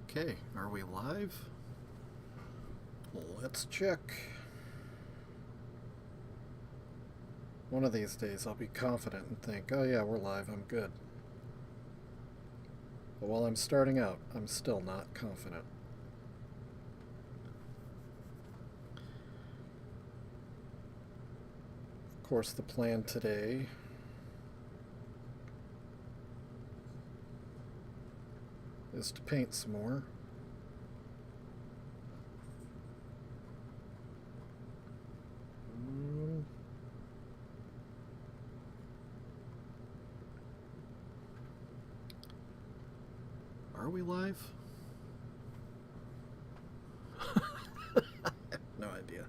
Okay, are we live? Let's check. One of these days I'll be confident and think, oh yeah, we're live, I'm good. But while I'm starting out, I'm still not confident. Of course, the plan today is to paint some more. Are we live? I have no idea.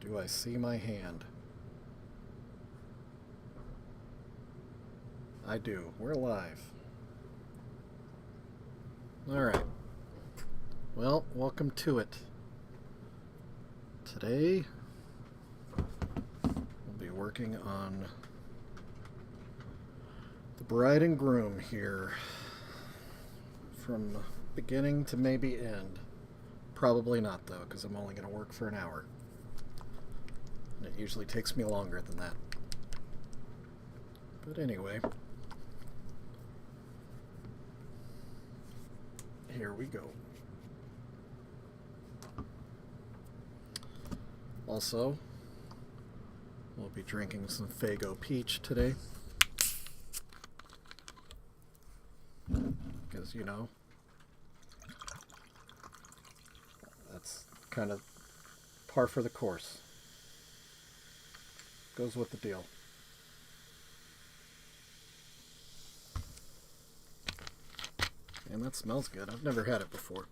Do I see my hand? I do. We're live. Alright. Well, welcome to it. Today, we'll be working on the bride and groom here. From beginning to maybe end. Probably not, though, because I'm only going to work for an hour. And it usually takes me longer than that. But anyway, here we go. Also, we'll be drinking some Faygo Peach today. Because, you know, that's kind of par for the course. Goes with the deal. And that smells good. I've never had it before.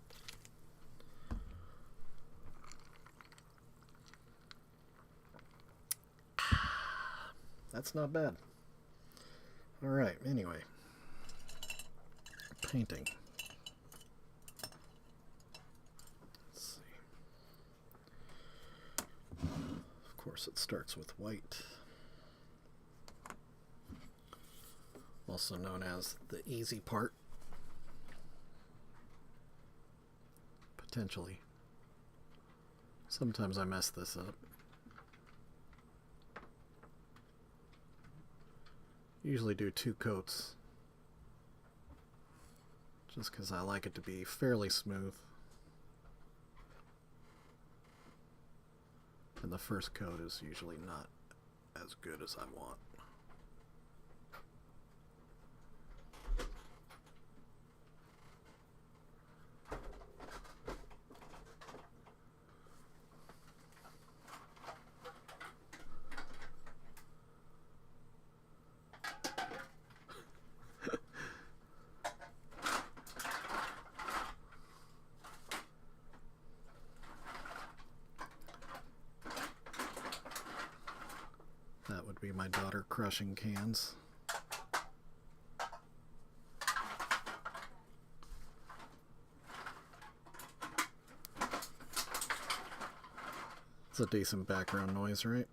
That's not bad. Alright, anyway. Painting. Let's see. Of course, it starts with white. Also known as the easy part. Potentially. Sometimes I mess this up. Usually do 2 coats. Just because I like it to be fairly smooth. And the first coat is usually not as good as I want. Be my daughter crushing cans. It's a decent background noise, right?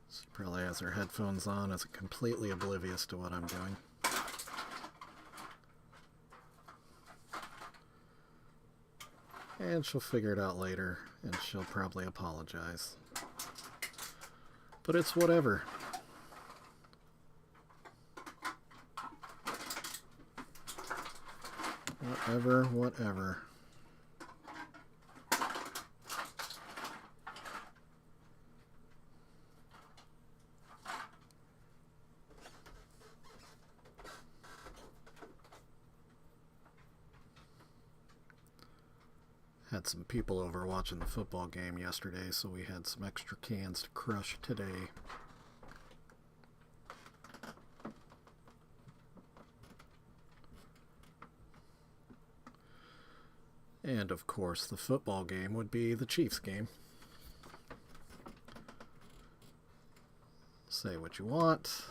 She probably has her headphones on, is completely oblivious to what I'm doing. And she'll figure it out later, and she'll probably apologize. But it's whatever. Whatever. Had some people over watching the football game yesterday, so we had some extra cans to crush today. And of course, the football game would be the Chiefs game. Say what you want.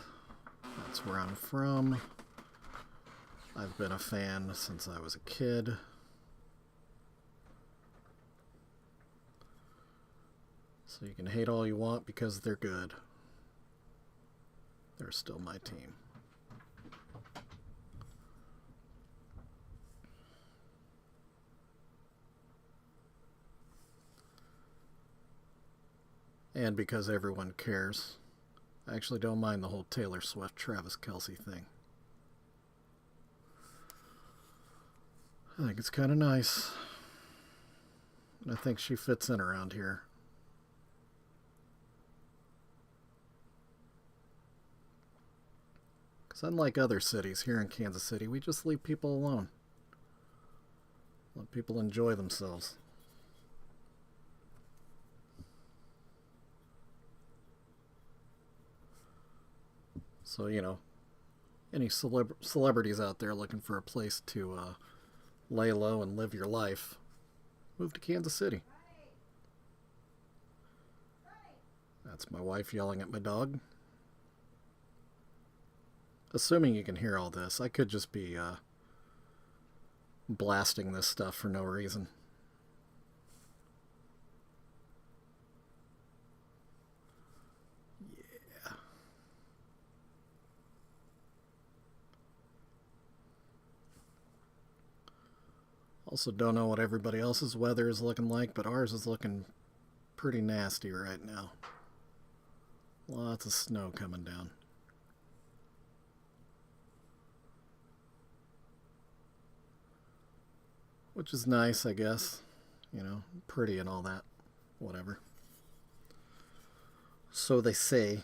That's where I'm from. I've been a fan since I was a kid. So you can hate all you want because they're good. They're still my team. And because everyone cares. I actually don't mind the whole Taylor Swift, Travis Kelce thing. I think it's kind of nice. And I think she fits in around here. Because unlike other cities, here in Kansas City, we just leave people alone. Let people enjoy themselves. So, you know, any celebrities out there looking for a place to lay low and live your life, move to Kansas City. That's my wife yelling at my dog. Assuming you can hear all this, I could just be blasting this stuff for no reason. Yeah. Also don't know what everybody else's weather is looking like, but ours is looking pretty nasty right now. Lots of snow coming down. Which is nice, I guess. You know, pretty and all that. Whatever. So they say.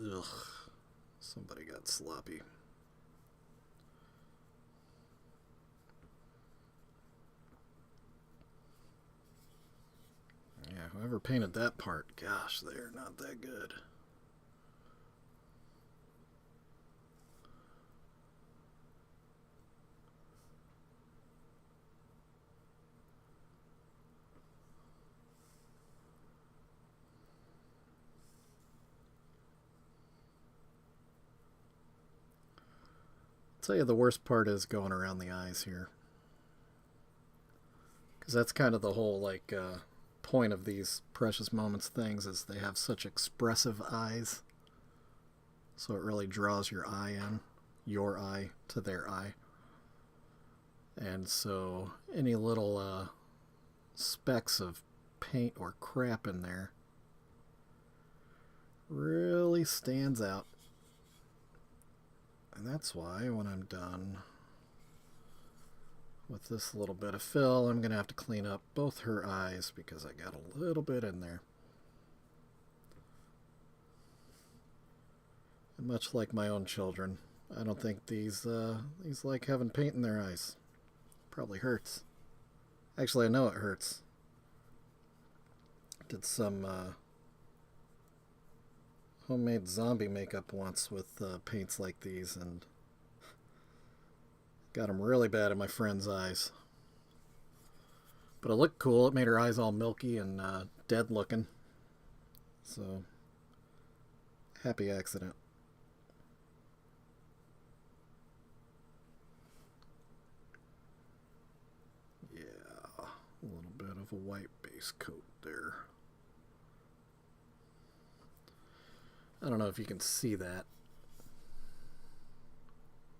Ugh. Somebody got sloppy. Yeah, whoever painted that part, gosh, they're not that good. I'll tell you the worst part is going around the eyes here. Because that's kind of the whole, like, point of these Precious Moments things is they have such expressive eyes. So it really draws your eye in, your eye to their eye. And so any little specks of paint or crap in there really stands out. And that's why when I'm done with this little bit of fill, I'm going to have to clean up both her eyes because I got a little bit in there. And much like my own children, I don't think these like having paint in their eyes. Probably hurts. Actually, I know it hurts. Did some homemade zombie makeup once with paints like these and got them really bad in my friend's eyes. But it looked cool. It made her eyes all milky and dead looking. So, happy accident. Yeah, a little bit of a white base coat there. I don't know if you can see that.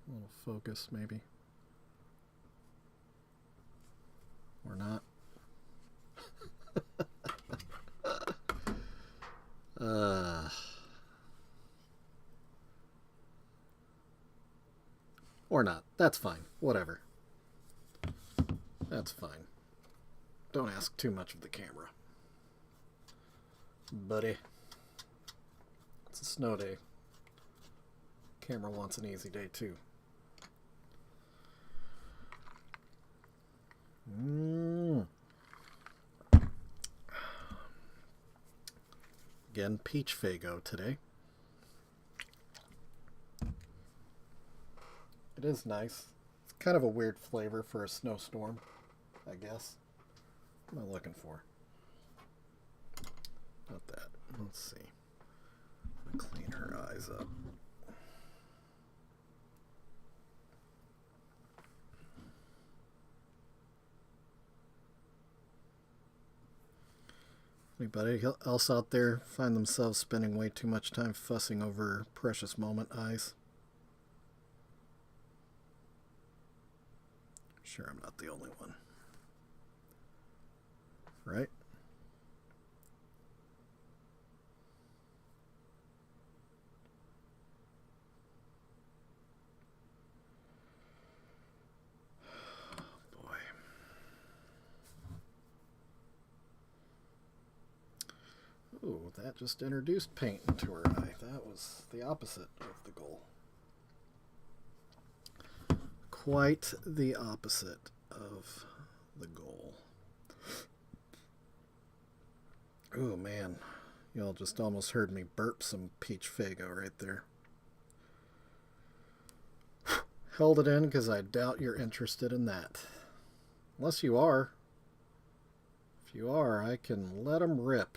A little focus, maybe. Or not. Or not. That's fine. Whatever. That's fine. Don't ask too much of the camera. Buddy. It's a snow day. Camera wants an easy day too. Again, peach Faygo today. It is nice. It's kind of a weird flavor for a snowstorm, I guess. am I looking for? Not that. Let's see. I'm gonna clean her eyes up. Anybody else out there find themselves spending way too much time fussing over precious moment eyes? I'm sure I'm not the only one. Right? Ooh, that just introduced paint into her eye. That was the opposite of the goal. Quite the opposite of the goal. Ooh, man. Y'all just almost heard me burp some peach Faygo right there. Held it in because I doubt you're interested in that. Unless you are. If you are, I can let them rip.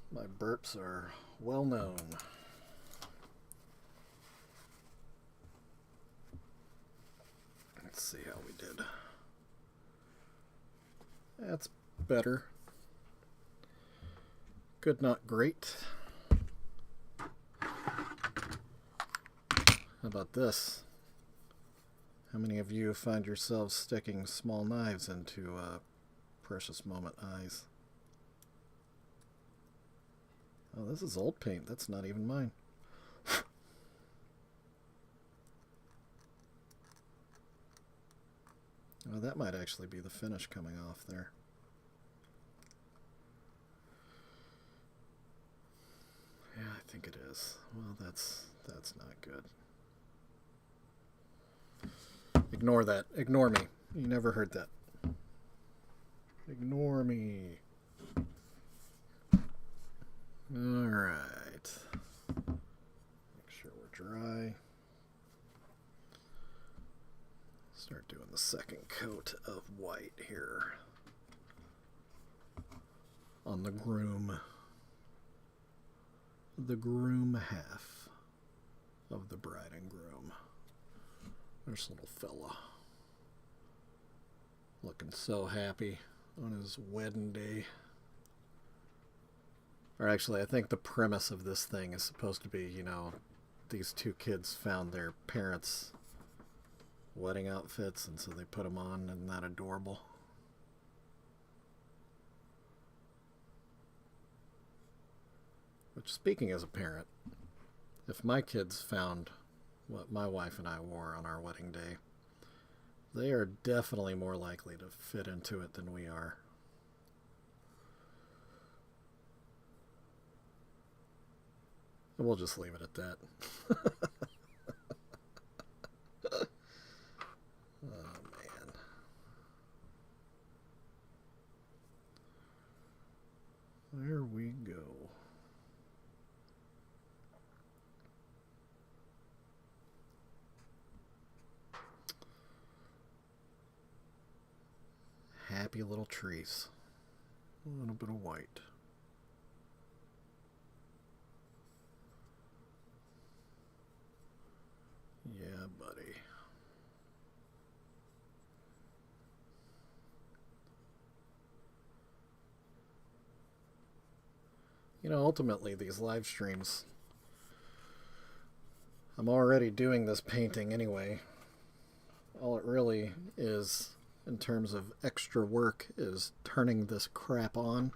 My burps are well known. Let's see how we did. That's better. Good, not great. How about this? How many of you find yourselves sticking small knives into precious moment eyes? Oh, this is old paint. That's not even mine. Oh, that might actually be the finish coming off there. Yeah, I think it is. Well, that's not good. Ignore that. Ignore me. You never heard that. Ignore me. Alright. Make sure we're dry. Start doing the second coat of white here on the groom. The groom half of the bride and groom. There's little fella. Looking so happy on his wedding day. Or actually, I think the premise of this thing is supposed to be, you know, these two kids found their parents' wedding outfits, and so they put them on. Isn't that adorable? Which, speaking as a parent, if my kids found what my wife and I wore on our wedding day, they are definitely more likely to fit into it than we are. We'll just leave it at that. Oh, man. There we go. Happy little trees. A little bit of white. Yeah, buddy. You know, ultimately, these live streams, I'm already doing this painting anyway. All it really is, in terms of extra work, is turning this crap on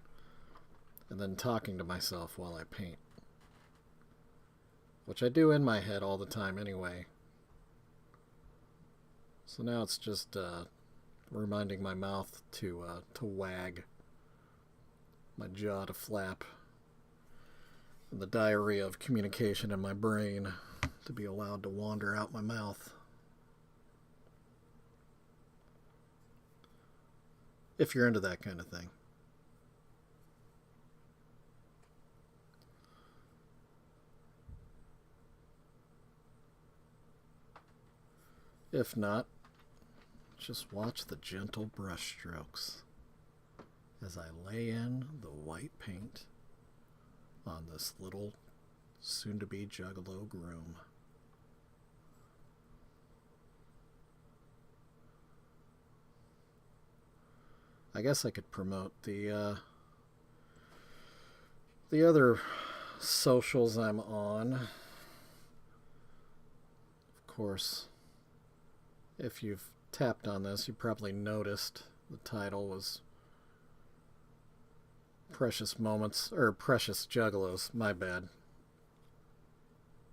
and then talking to myself while I paint. Which I do in my head all the time anyway. So now it's just reminding my mouth to wag, my jaw to flap, and the diarrhea of communication in my brain to be allowed to wander out my mouth. If you're into that kind of thing. If not, Just watch the gentle brush strokes as I lay in the white paint on this little soon-to-be Juggalo Groom. I guess I could promote the other socials I'm on. Of course, if you've tapped on this, you probably noticed the title was Precious Moments, or Precious Juggalos, my bad.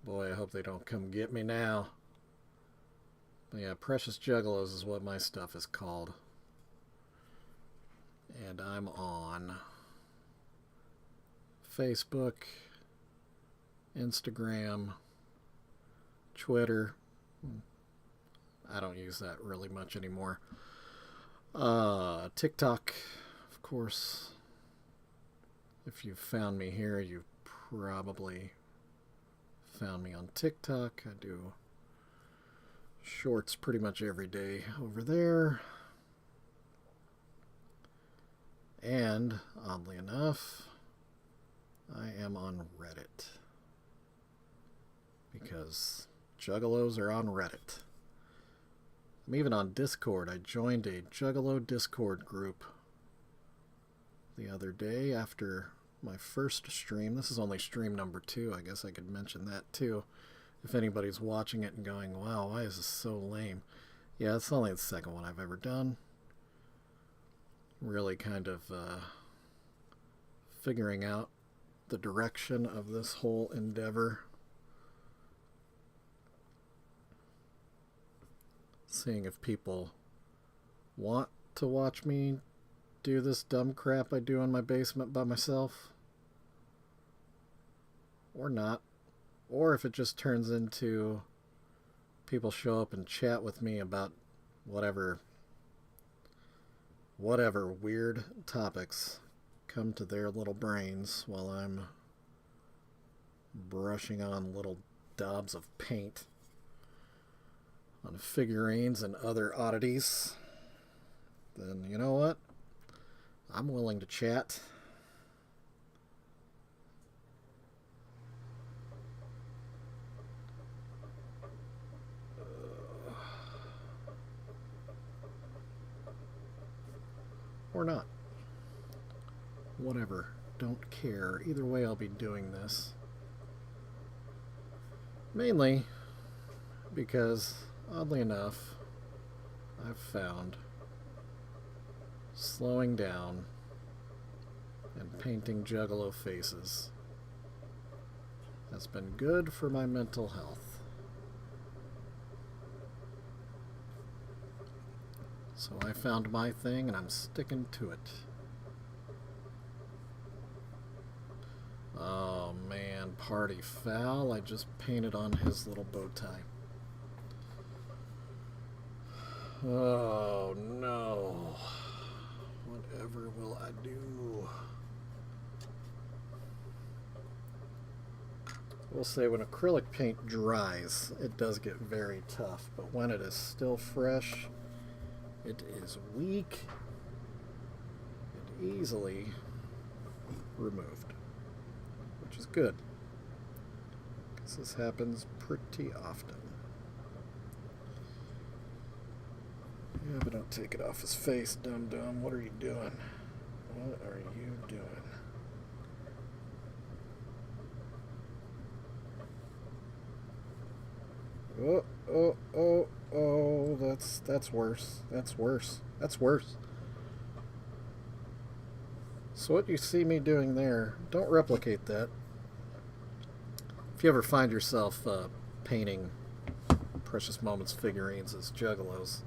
Boy, I hope they don't come get me now. But yeah, Precious Juggalos is what my stuff is called. And I'm on Facebook, Instagram, Twitter. I don't use that really much anymore. TikTok, of course. If you've found me here, you've probably found me on TikTok. I do shorts pretty much every day over there. And, oddly enough, I am on Reddit. Because Juggalos are on Reddit. I'm even on Discord. I joined a Juggalo Discord group the other day after my first stream. This is only stream number 2. I guess I could mention that too. If anybody's watching it and going, wow, why is this so lame? Yeah, it's only the second one I've ever done. Really kind of figuring out the direction of this whole endeavor. Seeing if people want to watch me do this dumb crap I do in my basement by myself. Or not. Or if it just turns into people show up and chat with me about whatever weird topics come to their little brains while I'm brushing on little daubs of paint on figurines and other oddities, then you know what? I'm willing to chat. Or not. Whatever. Don't care. Either way, I'll be doing this. Mainly because, oddly enough, I've found slowing down and painting Juggalo faces has been good for my mental health. So I found my thing and I'm sticking to it. Oh man, party foul. I just painted on his little bow tie. Oh no. Whatever will I do? We'll say when acrylic paint dries, it does get very tough, but when it is still fresh, it is weak and easily removed, which is good, because this happens pretty often. Yeah, but don't take it off his face, dum-dum. What are you doing? What are you doing? Oh, that's worse. That's worse. That's worse. So what you see me doing there, don't replicate that. If you ever find yourself painting Precious Moments figurines as Juggalos,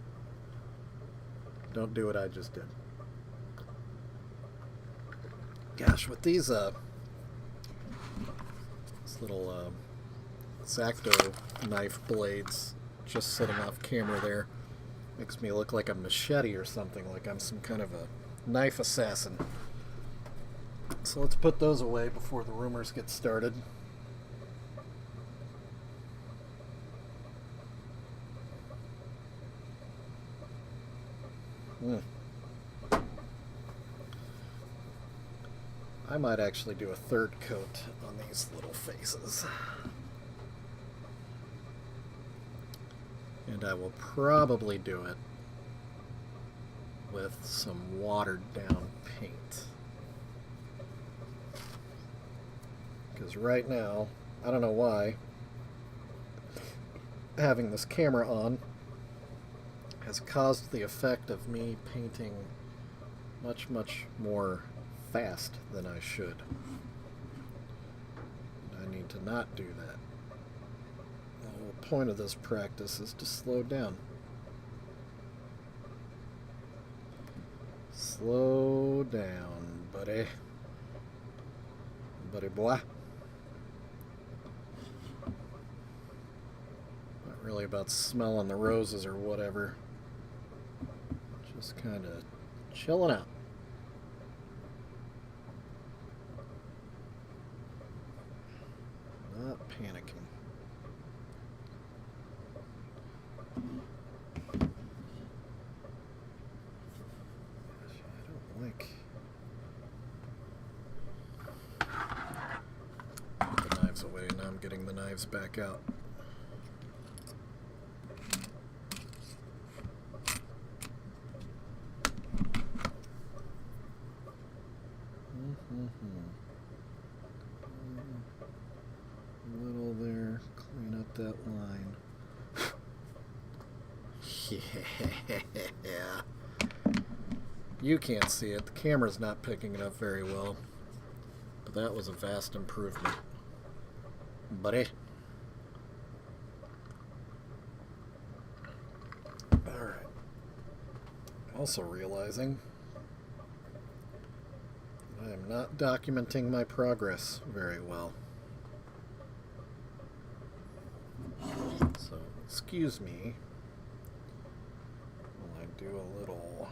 don't do what I just did. Gosh, with these little X-Acto knife blades just sitting off camera there, makes me look like a machete or something, like I'm some kind of a knife assassin. So let's put those away before the rumors get started. Mm. I might actually do a third coat on these little faces. And I will probably do it with some watered down paint. Because right now, I don't know why, having this camera on has caused the effect of me painting much, much more fast than I should. I need to not do that. The whole point of this practice is to slow down. Slow down, buddy. Buddy boy. Not really about smelling the roses or whatever. Just kind of chilling out. Not panicking. I don't like... Put the knives away, now I'm getting the knives back out. Little there, clean up that line. Yeah. You can't see it. The camera's not picking it up very well. But that was a vast improvement. Buddy. Alright. Also realizing I am not documenting my progress very well. So, excuse me while I do a little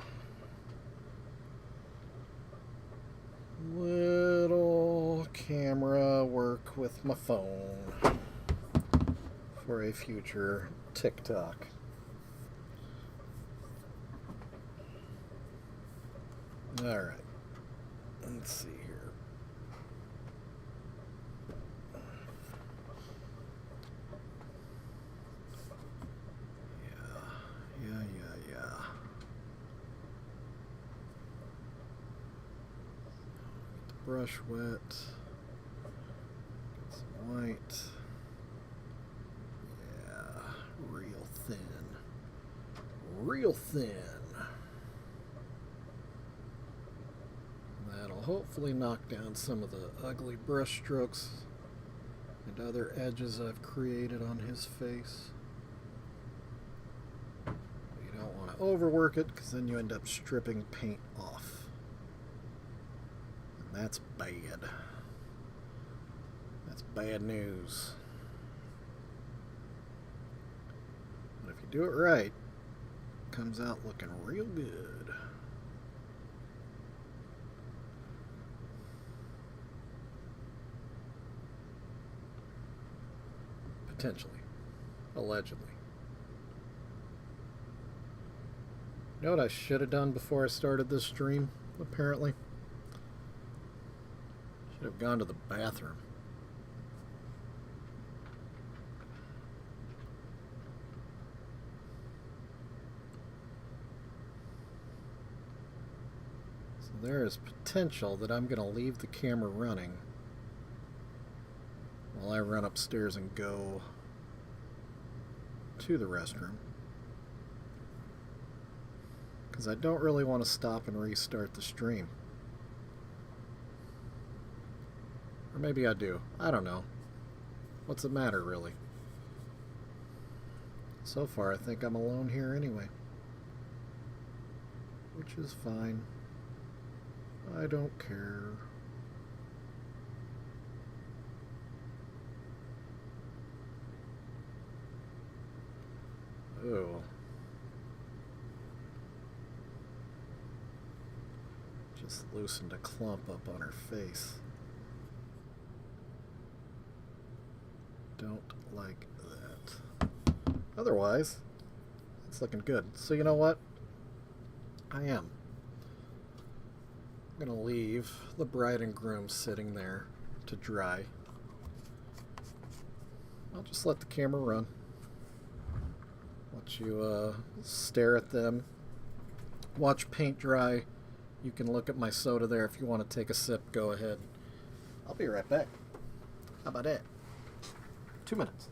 camera work with my phone for a future TikTok. Alright. Let's see here. Yeah. Get the brush wet. Get some white. Yeah, real thin. Real thin. That'll hopefully knock down some of the ugly brush strokes and other edges I've created on his face. You don't want to overwork it because then you end up stripping paint off. And that's bad. That's bad news. But if you do it right, it comes out looking real good. Potentially. Allegedly. You know what I should have done before I started this stream, apparently? Should have gone to the bathroom. So there is potential that I'm going to leave the camera running while I run upstairs and go to the restroom. Because I don't really want to stop and restart the stream. Or maybe I do. I don't know. What's the matter, really? So far, I think I'm alone here anyway. Which is fine. I don't care. Oh. Just loosened a clump up on her face. Don't like that. Otherwise, it's looking good. So you know what? I am. I'm going to leave the bride and groom sitting there to dry. I'll just let the camera run. Let you stare at them. Watch paint dry. You can look at my soda there. If you want to take a sip, go ahead. I'll be right back. How about that? 2 minutes.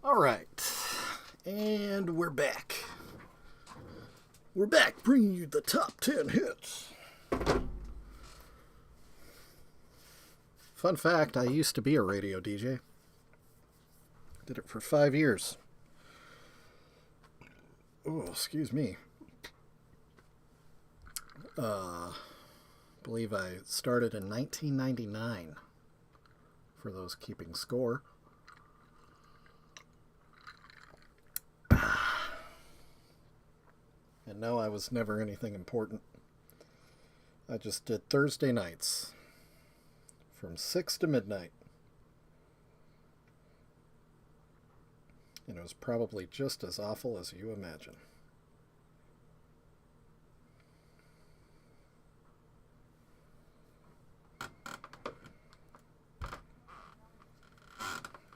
All right, and we're back. We're back, bringing you the top 10 hits. Fun fact, I used to be a radio DJ. Did it for 5 years. Oh, excuse me. Believe I started in 1999, for those keeping score. And no, I was never anything important. I just did Thursday nights from 6 to midnight. And it was probably just as awful as you imagine.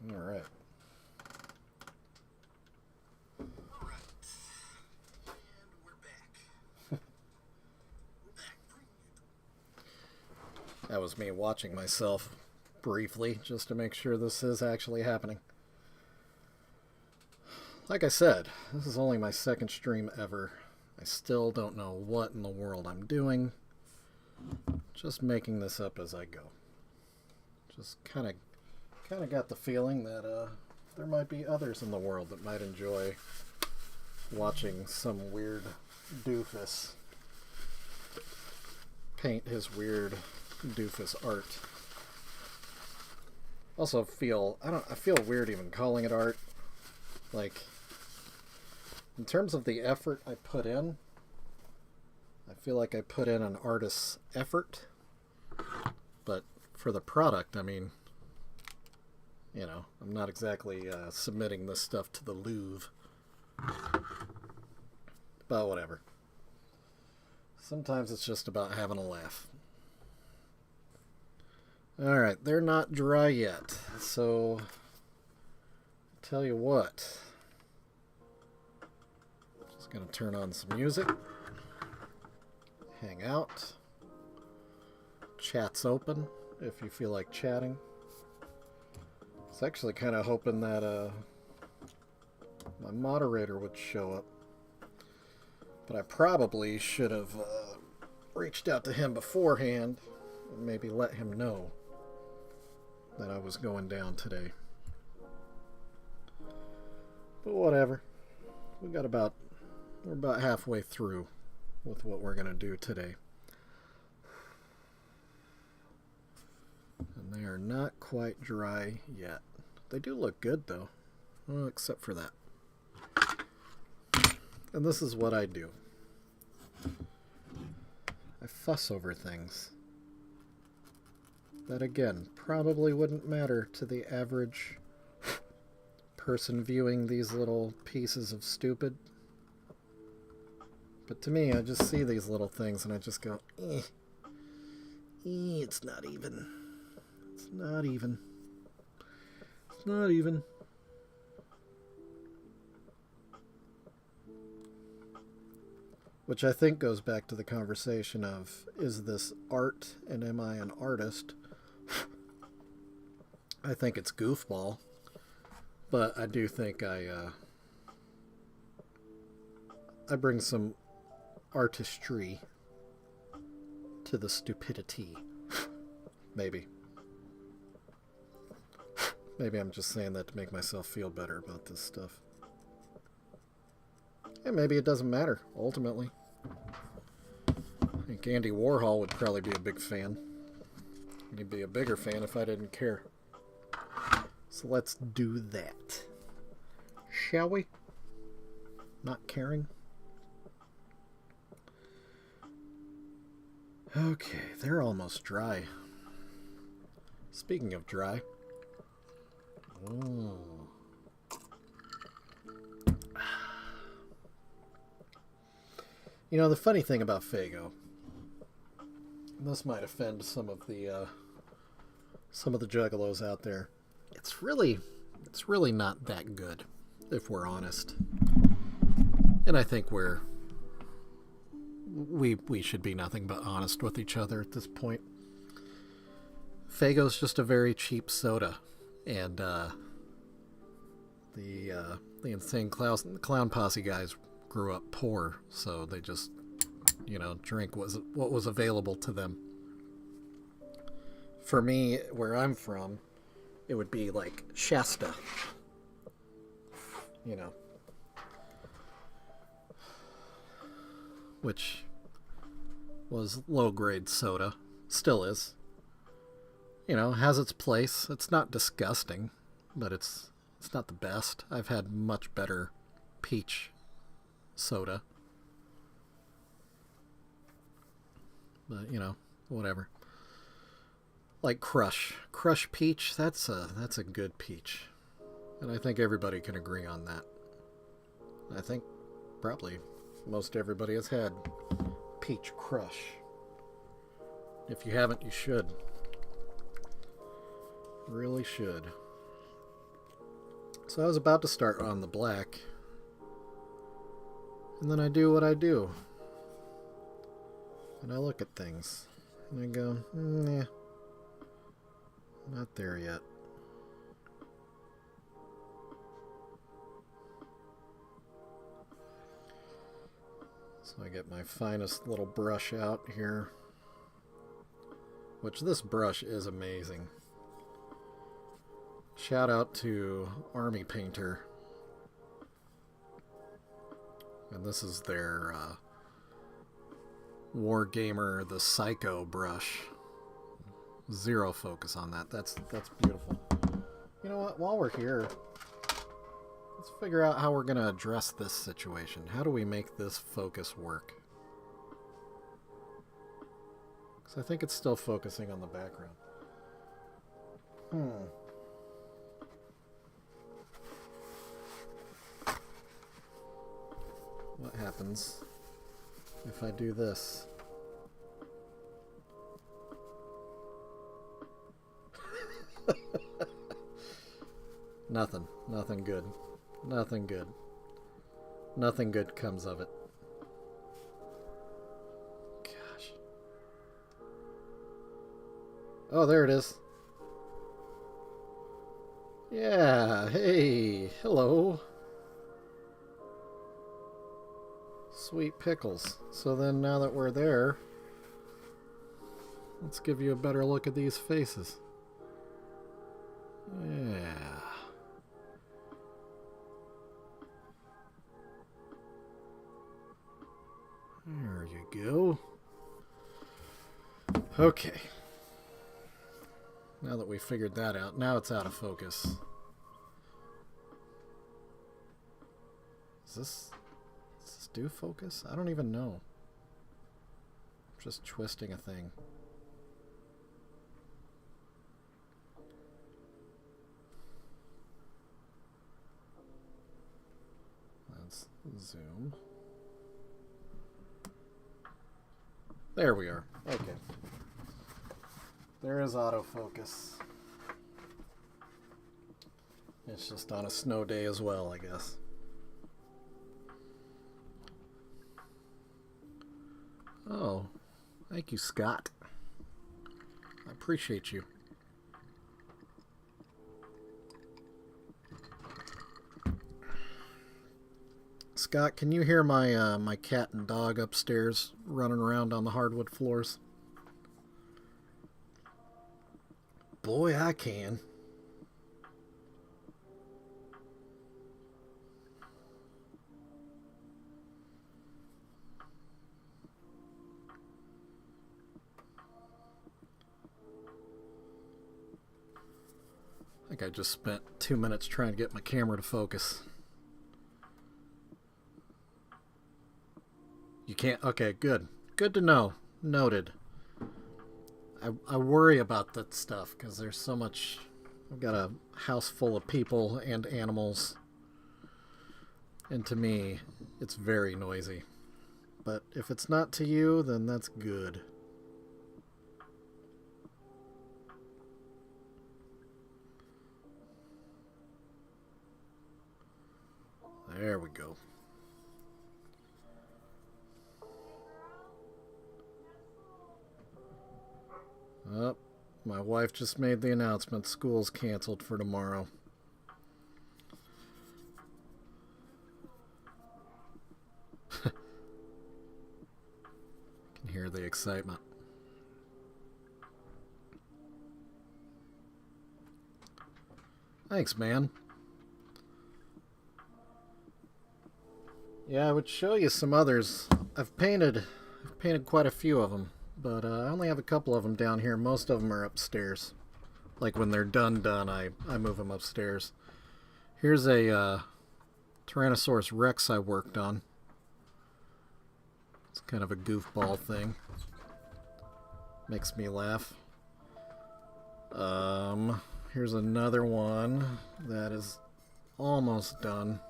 All right. That was me watching myself briefly, just to make sure this is actually happening. Like I said, this is only my second stream ever. I still don't know what in the world I'm doing. Just making this up as I go. Just kind of got the feeling that there might be others in the world that might enjoy watching some weird doofus paint his weird doofus art. Also I feel weird even calling it art. Like, in terms of the effort I put in, I feel like I put in an artist's effort. But for the product, I mean, you know, I'm not exactly submitting this stuff to the Louvre. But whatever. Sometimes it's just about having a laugh. Alright, they're not dry yet, so tell you what. Just gonna turn on some music. Hang out. Chat's open if you feel like chatting. I was actually kind of hoping that my moderator would show up. But I probably should have reached out to him beforehand and maybe let him know that I was going down today. But whatever. We're about halfway through with what we're going to do today. And they are not quite dry yet. They do look good though. Well, except for that. And this is what I do. I fuss over things that, again, probably wouldn't matter to the average person viewing these little pieces of stupid. But to me, I just see these little things and I just go, it's not even. It's not even. It's not even. Which I think goes back to the conversation of, is this art and am I an artist? I think it's goofball. But I do think I bring some artistry to the stupidity. Maybe. Maybe I'm just saying that to make myself feel better about this stuff. And maybe it doesn't matter, ultimately. I think Andy Warhol would probably be a big fan. He'd be a bigger fan if I didn't care. So let's do that. Shall we? Not caring? Okay, they're almost dry. Speaking of dry. Oh. You know, the funny thing about Faygo, this might offend some of the Juggalos out there. It's really not that good, if we're honest. And I think we should be nothing but honest with each other at this point. Faygo's just a very cheap soda, and the Insane Clown Posse guys grew up poor, so they just, drink what was available to them. For me, where I'm from, it would be like Shasta, which was low-grade soda, still is. Has its place. It's not disgusting, but it's not the best. I've had much better peach soda. But, whatever. Like Crush peach, that's a good peach. And I think everybody can agree on that. I think probably most everybody has had Peach Crush. If you haven't, you should. Really should. So I was about to start on the black. And then I do what I do. And I look at things. And I go, nah. Not there yet. So I get my finest little brush out here. Which this brush is amazing. Shout out to Army Painter. And this is their Wargamer the Psycho brush. Zero focus on that. That's beautiful. You know what? While we're here, let's figure out how we're going to address this situation. How do we make this focus work? Because I think it's still focusing on the background. What happens if I do this? Nothing good. Nothing good. Nothing good comes of it. Gosh. Oh, there it is. Yeah, hey, hello. Sweet pickles. So then now that we're there, let's give you a better look at these faces. Yeah. There you go. Okay. Now that we figured that out, now it's out of focus. Does this do focus? I don't even know. I'm just twisting a thing. Let's zoom. There we are. Okay. There is autofocus. It's just on a snow day as well, I guess. Oh, thank you, Scott. I appreciate you. Scott, can you hear my my cat and dog upstairs running around on the hardwood floors? Boy, I can. I think I just spent 2 minutes trying to get my camera to focus. You can't? Okay, good. Good to know. Noted. I worry about that stuff because there's so much. I've got a house full of people and animals. And to me, it's very noisy. But if it's not to you, then that's good. There we go. Oh, my wife just made the announcement. School's canceled for tomorrow. Can hear the excitement. Thanks, man. Yeah, I would show you some others. I've painted quite a few of them, but I only have a couple of them down here. Most of them are upstairs. Like when they're done, I move them upstairs. Here's a Tyrannosaurus Rex I worked on. It's kind of a goofball thing. Makes me laugh. Here's another one that is almost done.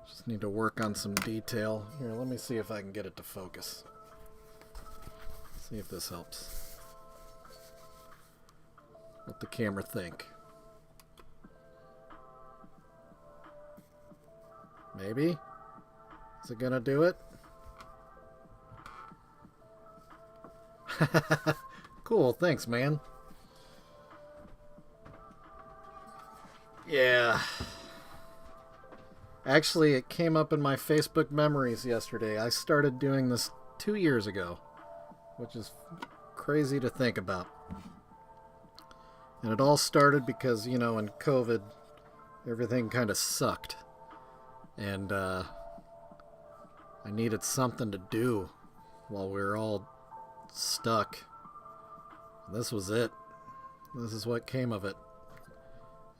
Just need to work on some detail. Here, let me see if I can get it to focus. See if this helps. What the camera think. Maybe? Is it gonna do it? Cool, thanks, man. Yeah. Actually, it came up in my Facebook memories yesterday. I started doing this 2 years ago, which is crazy to think about. And it all started because, you know, in COVID, everything kind of sucked. And I needed something to do while we were all stuck. This was it. This is what came of it.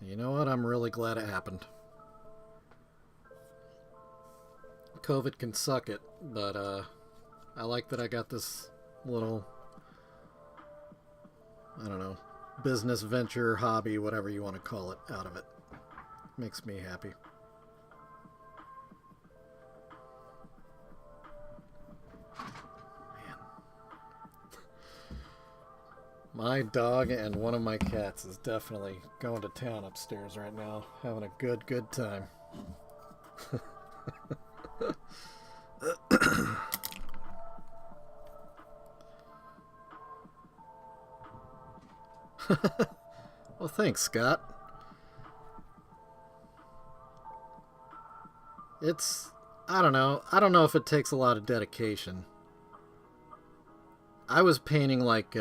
And you know what? I'm really glad it happened. COVID can suck it, but I like that I got this little, I don't know, business venture, hobby, whatever you want to call it, out of it. Makes me happy. Man. My dog and one of my cats is definitely going to town upstairs right now, having a good time. Well, thanks, Scott. I don't know. I don't know if it takes a lot of dedication. I was painting like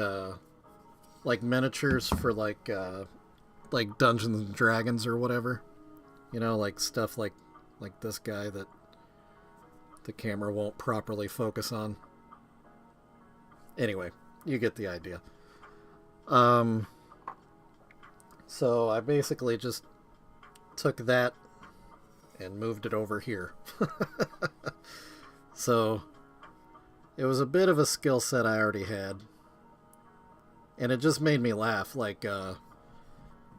miniatures for like Dungeons and Dragons or whatever. You know, like stuff like this guy that the camera won't properly focus on. Anyway, you get the idea. So I basically just took that and moved it over here. So it was a bit of a skill set I already had. And it just made me laugh. Like, I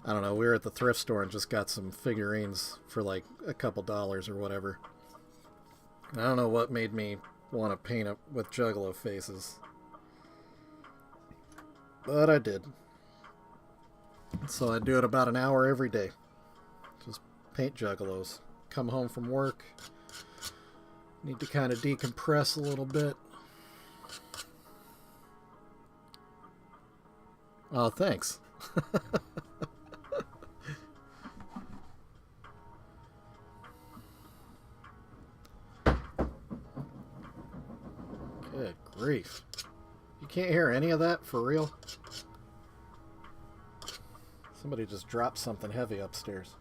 don't know, we were at the thrift store and just got some figurines for like a couple dollars or whatever. I don't know what made me want to paint it with Juggalo faces. But I did. So I do it about an hour every day. Just paint Juggalos. Come home from work. Need to kind of decompress a little bit. Oh, thanks. Good grief. You can't hear any of that for real? Somebody just dropped something heavy upstairs.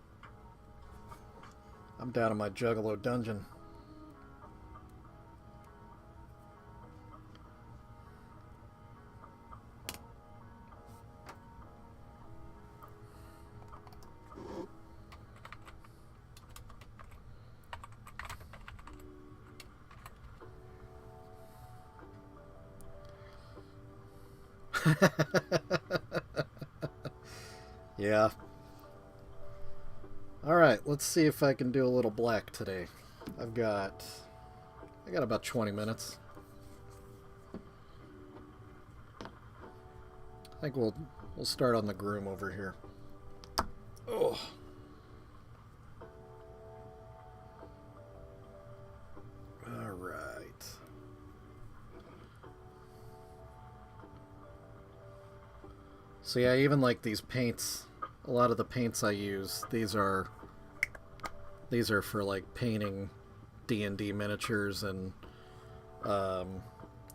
I'm down in my Juggalo dungeon. Yeah. Alright, let's see if I can do a little black today. I got about 20 minutes. I think we'll start on the Groom over here. Oh. Alright. So yeah, even like these paints, a lot of the paints I use, these are for like painting D&D miniatures and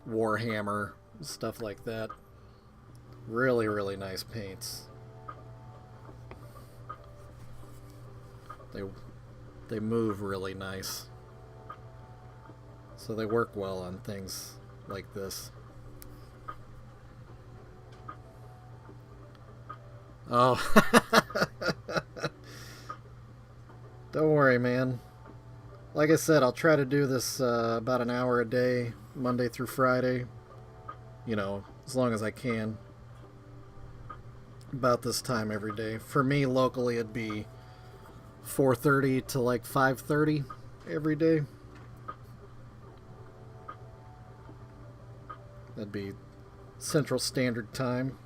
Warhammer, stuff like that. Really, really nice paints. They move really nice. So they work well on things like this. Oh. Don't worry, man. Like I said, I'll try to do this about an hour a day, Monday through Friday. You know, as long as I can. About this time every day. For me, locally, it'd be 4:30 to like 5:30 every day. That'd be Central Standard Time.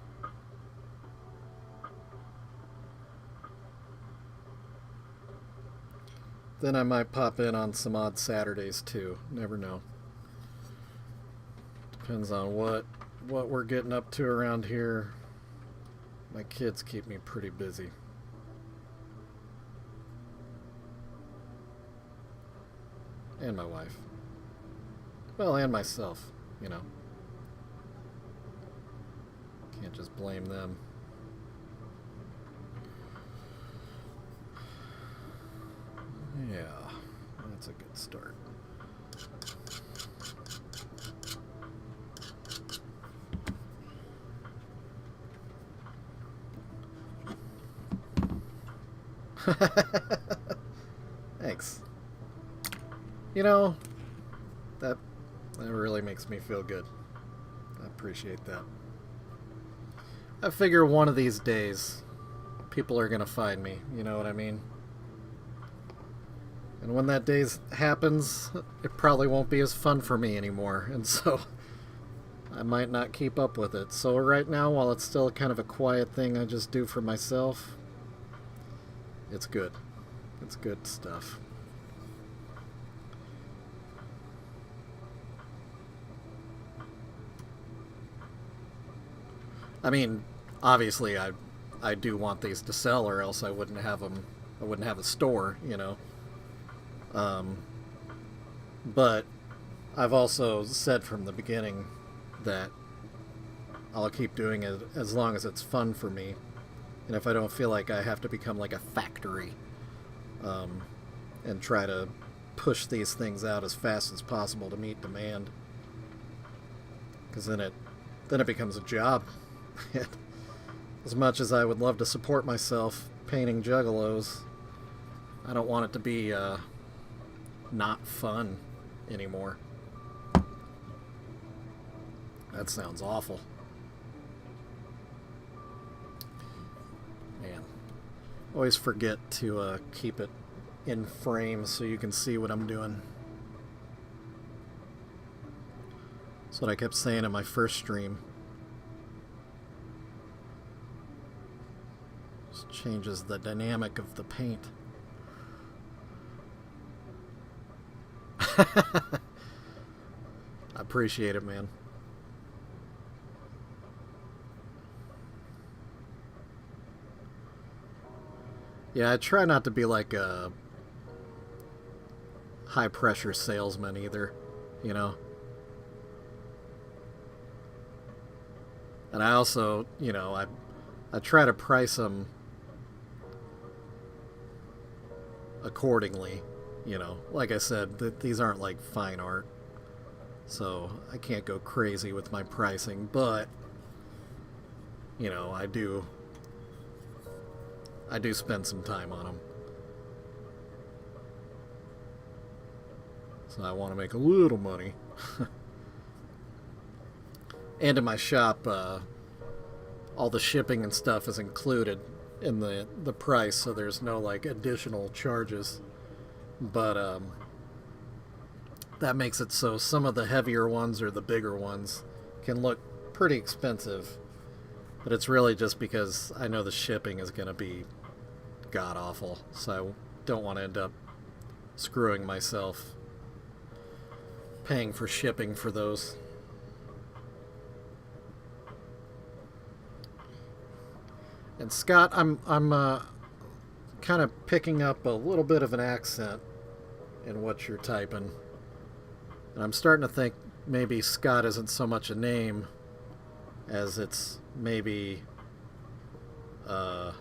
Then I might pop in on some odd Saturdays too. Never know. Depends on what we're getting up to around here. My kids keep me pretty busy. And my wife. Well, and myself, you know. Can't just blame them. Yeah, that's a good start. Thanks. You know, that really makes me feel good. I appreciate that. I figure one of these days, people are gonna find me, you know what I mean? And when that day happens, it probably won't be as fun for me anymore, and so I might not keep up with it. So right now, while it's still kind of a quiet thing I just do for myself, it's good. It's good stuff. I mean, obviously I do want these to sell, or else I wouldn't have them. I wouldn't have a store, you know. But I've also said from the beginning that I'll keep doing it as long as it's fun for me. And if I don't feel like I have to become like a factory and try to push these things out as fast as possible to meet demand, because then it becomes a job. As much as I would love to support myself painting Juggalos, I don't want it to be not fun anymore. That sounds awful. Man, always forget to keep it in frame so you can see what I'm doing. That's what I kept saying in my first stream. Just changes the dynamic of the paint. I appreciate it, man. Yeah, I try not to be like a high pressure salesman either, you know. And I also, you know, I try to price them accordingly, you know. Like I said, these aren't like fine art, so I can't go crazy with my pricing, but you know, I do spend some time on them. So I want to make a little money. And in my shop, all the shipping and stuff is included in the price, so there's no like additional charges. But that makes it so some of the heavier ones or the bigger ones can look pretty expensive. But it's really just because I know the shipping is going to be god-awful, so I don't want to end up screwing myself paying for shipping for those. And Scott, I'm kind of picking up a little bit of an accent in what you're typing. And I'm starting to think maybe Scott isn't so much a name as it's maybe the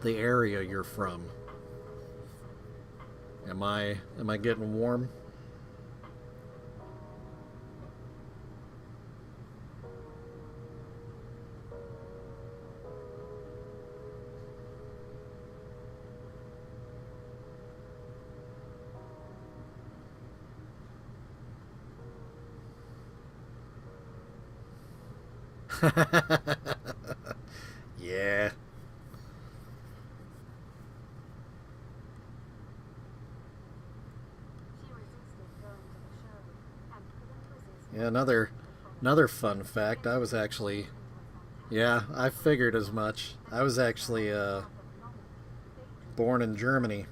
area you're from. Am I getting warm? Yeah. Yeah, another fun fact. I was actually, yeah, I figured as much. I was actually born in Germany.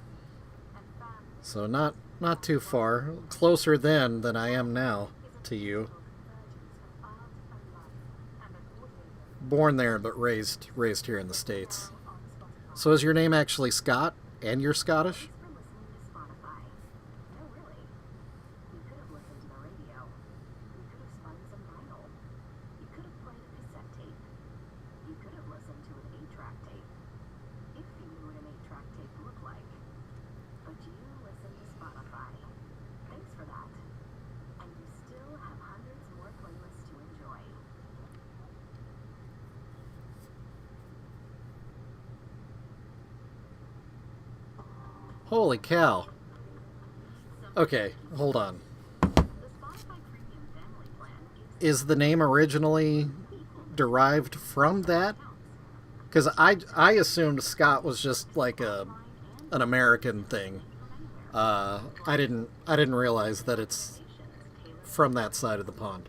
So not too far, closer then than I am now to you. Born there but raised here in the States. So is your name actually Scott and you're Scottish? Holy cow. Okay, hold on. Is the name originally derived from that? Because I assumed Scott was just like an American thing. I didn't realize that it's from that side of the pond.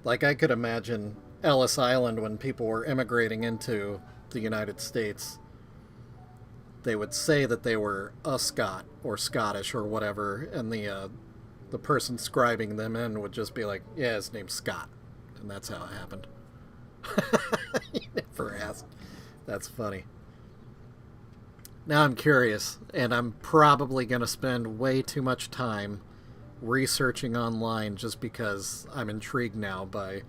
Like, I could imagine Ellis Island when people were immigrating into the United States. they would say that they were a Scot or Scottish or whatever, and the person scribing them in would just be like, yeah, his name's Scott. And that's how it happened. You never asked. That's funny. Now I'm curious, and I'm probably going to spend way too much time researching online just because I'm intrigued now by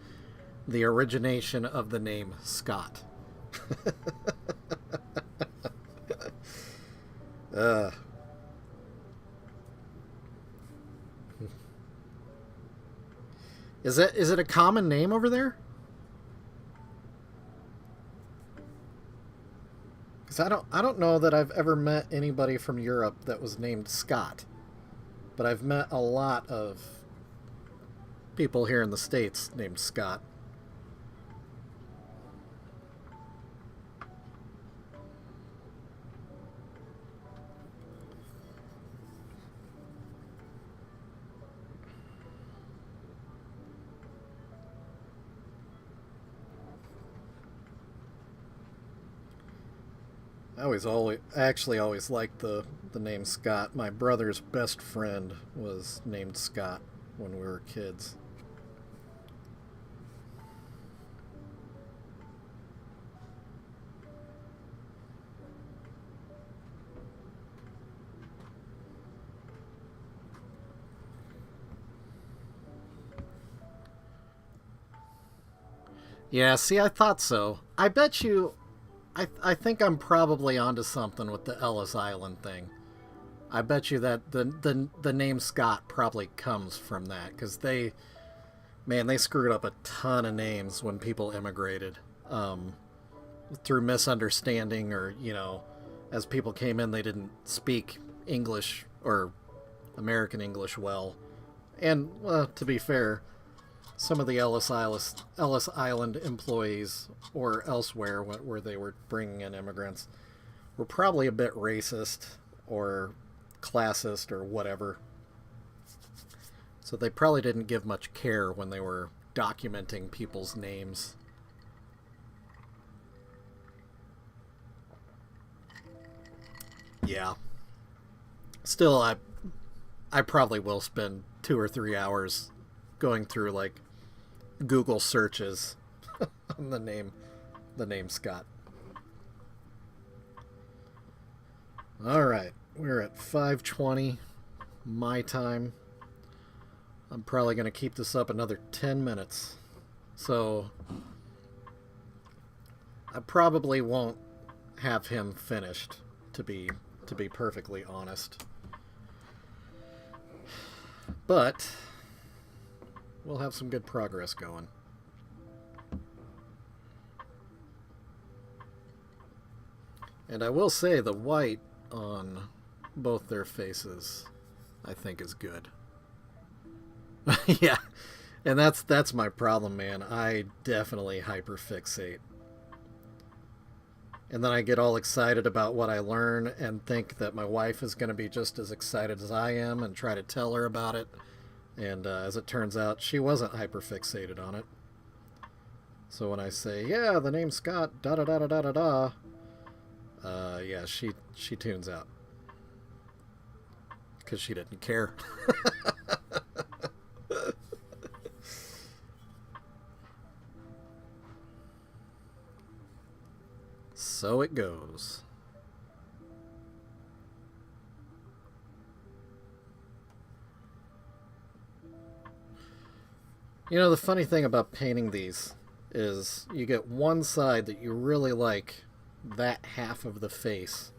the origination of the name Scott. uh. Is it a common name over there? Because I don't know that I've ever met anybody from Europe that was named Scott, but I've met a lot of people here in the States named Scott. I actually always liked the name Scott. My brother's best friend was named Scott when we were kids. Yeah, see, I thought so. I bet you. I think I'm probably onto something with the Ellis Island thing. I bet you that the name Scott probably comes from that, because they screwed up a ton of names when people immigrated, through misunderstanding, or as people came in, they didn't speak English or American English well, and to be fair, some of the Ellis Island employees, or elsewhere where they were bringing in immigrants, were probably a bit racist or classist or whatever. So they probably didn't give much care when they were documenting people's names. Yeah. Still, I probably will spend 2 or 3 hours going through like Google searches on the name Scott. All right, we're at 5:20 my time. I'm probably going to keep this up another 10 minutes. So I probably won't have him finished, to be perfectly honest. But we'll have some good progress going. And I will say the white on both their faces, I think, is good. Yeah. And that's my problem, man. I definitely hyperfixate. And then I get all excited about what I learn and think that my wife is going to be just as excited as I am and try to tell her about it. And as it turns out, she wasn't hyperfixated on it. So when I say, yeah, the name Scott, da da da da da da da, yeah, she tunes out. Because she didn't care. So it goes. The funny thing about painting these is you get one side that you really like, that half of the face.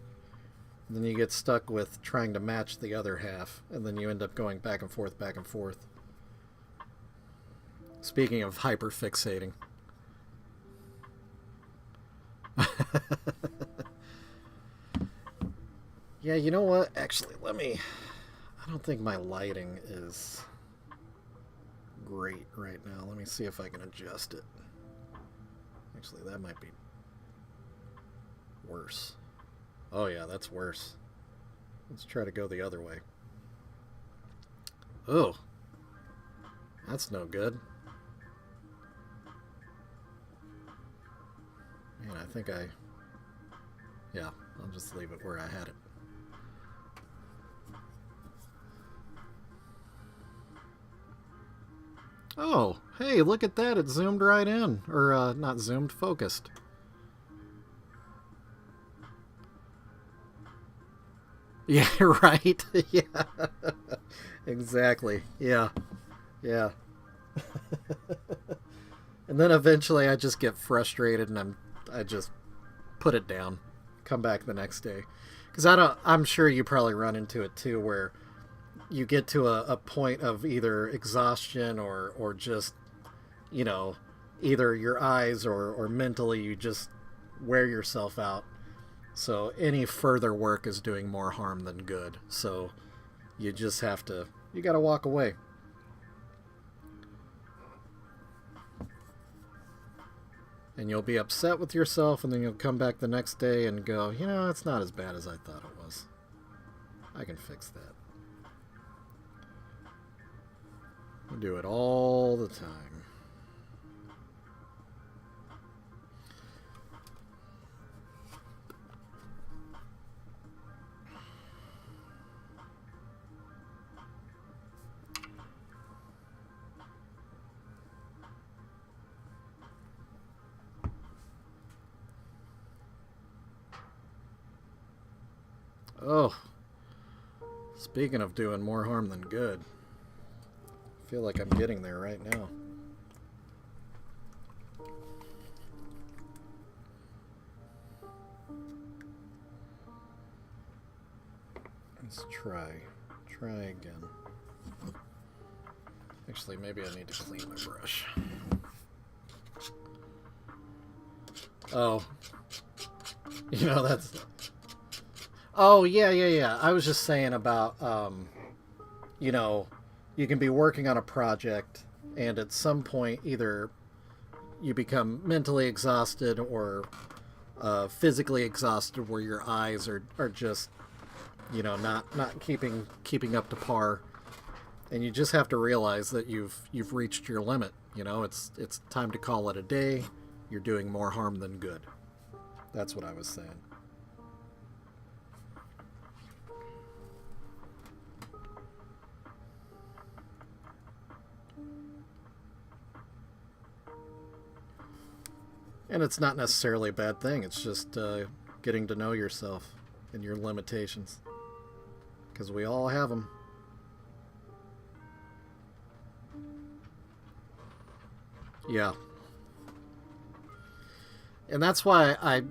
And then you get stuck with trying to match the other half, and then you end up going back and forth, back and forth. Speaking of hyperfixating. Yeah, you know what? Actually, I don't think my lighting is great right now. Let me see if I can adjust it. Actually, that might be worse. Oh yeah, that's worse. Let's try to go the other way. Oh, that's no good. Man, yeah, I'll just leave it where I had it. Oh, hey, look at that. It zoomed right in. Or, not zoomed, focused. Yeah, right. Yeah. Exactly. Yeah. Yeah. And then eventually I just get frustrated and I just put it down. Come back the next day. Cuz I'm sure you probably run into it too where you get to a point of either exhaustion or just, you know, either your eyes or mentally you just wear yourself out. So any further work is doing more harm than good. So you just have to, you got to walk away. And you'll be upset with yourself, and then you'll come back the next day and go, you know, it's not as bad as I thought it was. I can fix that. I do it all the time. Oh, speaking of doing more harm than good, I feel like I'm getting there right now. Let's try again. Actually, maybe I need to clean my brush. Oh, you know, that's... Oh, yeah. I was just saying about, you know, you can be working on a project, and at some point, either you become mentally exhausted or physically exhausted, where your eyes are just, you know, not keeping up to par, and you just have to realize that you've reached your limit. You know, it's time to call it a day. You're doing more harm than good. That's what I was saying. And it's not necessarily a bad thing. It's just getting to know yourself and your limitations. Because we all have them. Yeah. And that's why I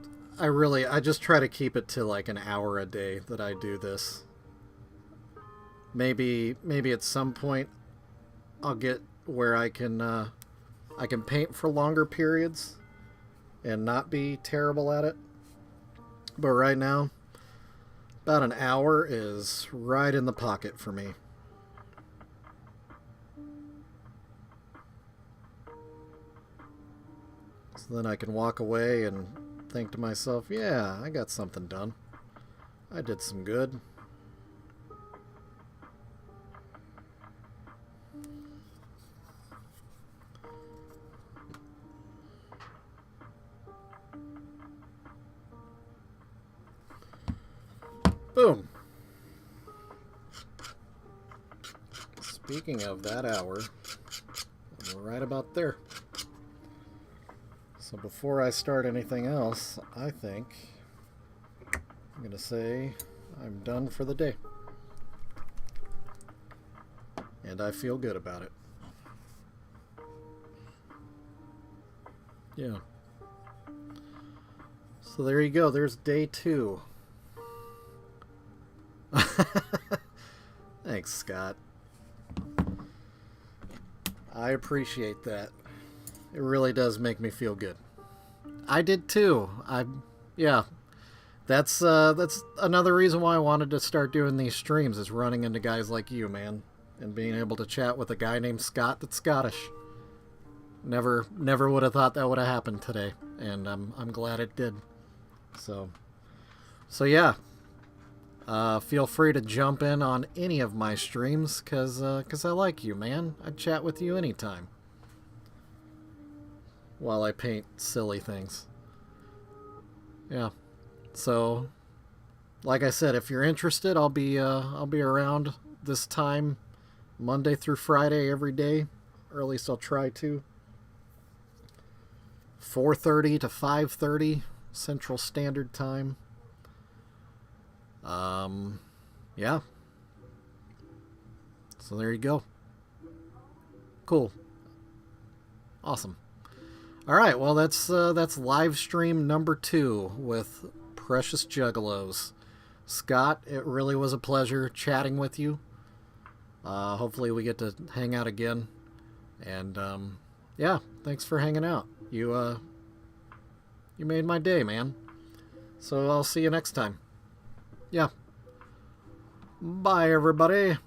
just try to keep it to like an hour a day that I do this. Maybe at some point I'll get where I can paint for longer periods and not be terrible at it. But right now, about an hour is right in the pocket for me. So then I can walk away and think to myself, yeah, I got something done. I did some good. Boom. Speaking of that hour, I'm right about there. So before I start anything else, I think I'm going to say I'm done for the day. And I feel good about it. Yeah. So there you go. There's day 2. Thanks, Scott. I appreciate that. It really does make me feel good. I did too. Yeah. That's another reason why I wanted to start doing these streams, is running into guys like you, man, and being able to chat with a guy named Scott that's Scottish. Never would have thought that would have happened today, and I'm glad it did. So yeah. Feel free to jump in on any of my streams, cause I like you, man. I'd chat with you anytime. While I paint silly things. Yeah. So, like I said, if you're interested, I'll be around this time, Monday through Friday every day, or at least I'll try to. 4:30 to 5:30 Central Standard Time. Yeah. So there you go. Cool. Awesome. All right. Well, that's live stream number 2 with Precious Juggalos. Scott, it really was a pleasure chatting with you. Hopefully we get to hang out again. And yeah, thanks for hanging out. You made my day, man. So I'll see you next time. Yeah. Bye, everybody.